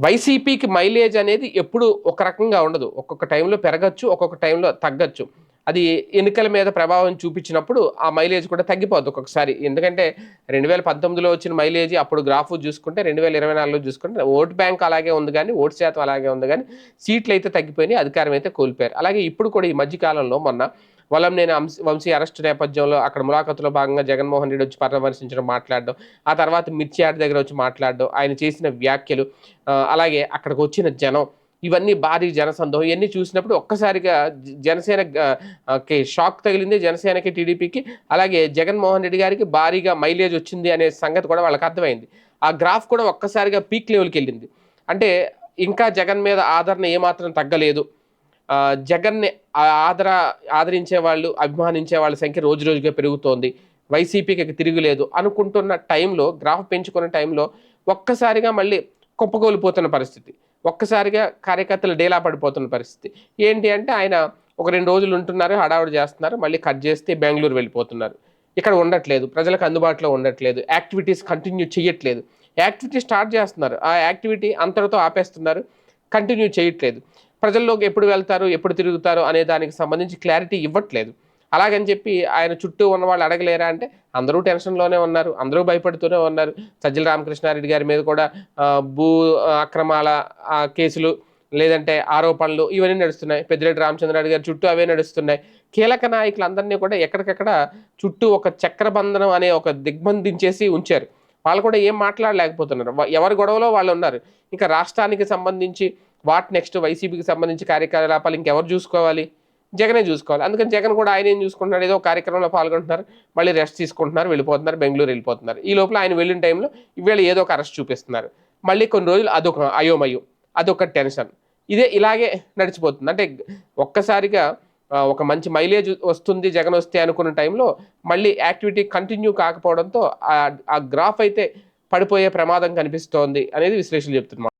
వైసీపీకి మైలేజ్ అనేది ఎప్పుడు ఒక రకంగా ఉండదు. ఒక్కొక్క టైంలో పెరగచ్చు, ఒక్కొక్క టైంలో తగ్గచ్చు. అది ఎన్నికల మీద ప్రభావం చూపించినప్పుడు ఆ మైలేజ్ కూడా తగ్గిపోద్ది ఒక్కొక్కసారి. ఎందుకంటే 2019లో వచ్చిన మైలేజ్ అప్పుడు గ్రాఫ్ చూసుకుంటే 2024లో చూసుకుంటే ఓట్ బ్యాంక్ అలాగే ఉంది గానీ, ఓటు శాతం అలాగే ఉంది గానీ, సీట్లయితే తగ్గిపోయినాయి, అధికారం అయితే కోల్పోయారు. అలాగే ఇప్పుడు కూడా ఈ మధ్య కాలంలో మొన్న వలంనేని వంశీ అరెస్ట్ నేపథ్యంలో అక్కడ ములాఖతులో భాగంగా జగన్మోహన్ రెడ్డి వచ్చి పరామర్శించడం, మాట్లాడడం, ఆ తర్వాత మిర్చి యార్డ్ దగ్గర వచ్చి మాట్లాడడం, ఆయన చేసిన వ్యాఖ్యలు, అలాగే అక్కడికొచ్చిన జనం, ఇవన్నీ భారీ జనసందోహం ఇవన్నీ చూసినప్పుడు ఒక్కసారిగా జనసేన కి షాక్ తగిలింది, జనసేనకి, టీడీపీకి. అలాగే జగన్మోహన్ రెడ్డి గారికి భారీగా మైలేజ్ వచ్చింది అనే సంగతి కూడా వాళ్ళకి అర్థమైంది. ఆ గ్రాఫ్ కూడా ఒక్కసారిగా పీక్ లెవెల్కి వెళ్ళింది. అంటే ఇంకా జగన్ మీద ఆదరణ ఏమాత్రం తగ్గలేదు. జగన్ని ఆదరించే వాళ్ళు, అభిమానించే వాళ్ళ సంఖ్య రోజు రోజుగా పెరుగుతోంది. వైసీపీకి తిరుగులేదు అనుకుంటున్న టైంలో, గ్రాఫ్ పెంచుకున్న టైంలో ఒక్కసారిగా మళ్ళీ కుప్పకూలిపోతున్న పరిస్థితి. ఒక్కసారిగా కార్యకర్తలు డేలా పడిపోతున్న పరిస్థితి. ఏంటి అంటే ఆయన ఒక 2 రోజులు ఉంటున్నారు, హడావుడి చేస్తున్నారు. మళ్ళీ కట్ చేస్తే బెంగుళూరు వెళ్ళిపోతున్నారు. ఇక్కడ ఉండట్లేదు. ప్రజలకు అందుబాటులో ఉండట్లేదు. యాక్టివిటీస్ కంటిన్యూ చేయట్లేదు. యాక్టివిటీ స్టార్ట్ చేస్తున్నారు. ఆ యాక్టివిటీ అంతటితో ఆపేస్తున్నారు. కంటిన్యూ చేయట్లేదు. ప్రజల్లోకి ఎప్పుడు వెళ్తారు, ఎప్పుడు తిరుగుతారు అనే దానికి సంబంధించి క్లారిటీ ఇవ్వట్లేదు. అలాగని చెప్పి ఆయన చుట్టూ ఉన్న వాళ్ళు అడగలేరా అంటే అందరూ టెన్షన్‌లోనే ఉన్నారు. అందరూ భయపడుతూనే ఉన్నారు. సజ్జల రామకృష్ణారెడ్డి గారి మీద కూడా భూ అక్రమాల కేసులు, లేదంటే ఆరోపణలు ఇవన్నీ నడుస్తున్నాయి. పెద్దిరెడ్డి రామచంద్రారెడ్డి గారి చుట్టూ అవే నడుస్తున్నాయి. కీలక నాయకులందరినీ కూడా ఎక్కడికక్కడ చుట్టూ ఒక చక్రబంధనం అనే ఒక దిగ్బంధించేసి ఉంచారు. వాళ్ళు కూడా ఏం మాట్లాడలేకపోతున్నారు. ఎవరి గొడవలో వాళ్ళు ఉన్నారు. ఇంకా రాష్ట్రానికి సంబంధించి నెక్స్ట్ వైసీపీకి సంబంధించి కార్యకలాపాలు ఇంకెవరు చూసుకోవాలి? జగనే చూసుకోవాలి. అందుకని జగన్ కూడా ఆయన ఏం చూసుకుంటున్నాడు, ఏదో కార్యక్రమంలో పాల్గొంటున్నారు, మళ్ళీ రెస్ట్ తీసుకుంటున్నారు, వెళ్ళిపోతున్నారు, బెంగుళూరు వెళ్ళిపోతున్నారు. ఈ లోపల ఆయన వెళ్ళిన టైంలో వీళ్ళు ఏదో ఒక అరెస్ట్ చూపిస్తున్నారు. మళ్ళీ కొన్ని రోజులు అదొక అయోమయం, అదొక టెన్షన్. ఇలాగే నడిచిపోతుంది. అంటే ఒక్కసారిగా ఒక మంచి మైలేజ్ వస్తుంది జగన్ వస్తే అనుకున్న టైంలో మళ్ళీ యాక్టివిటీ కంటిన్యూ కాకపోవడంతో ఆ గ్రాఫ్ అయితే పడిపోయే ప్రమాదం కనిపిస్తోంది అనేది విశ్లేషకులు చెప్తున్నారు.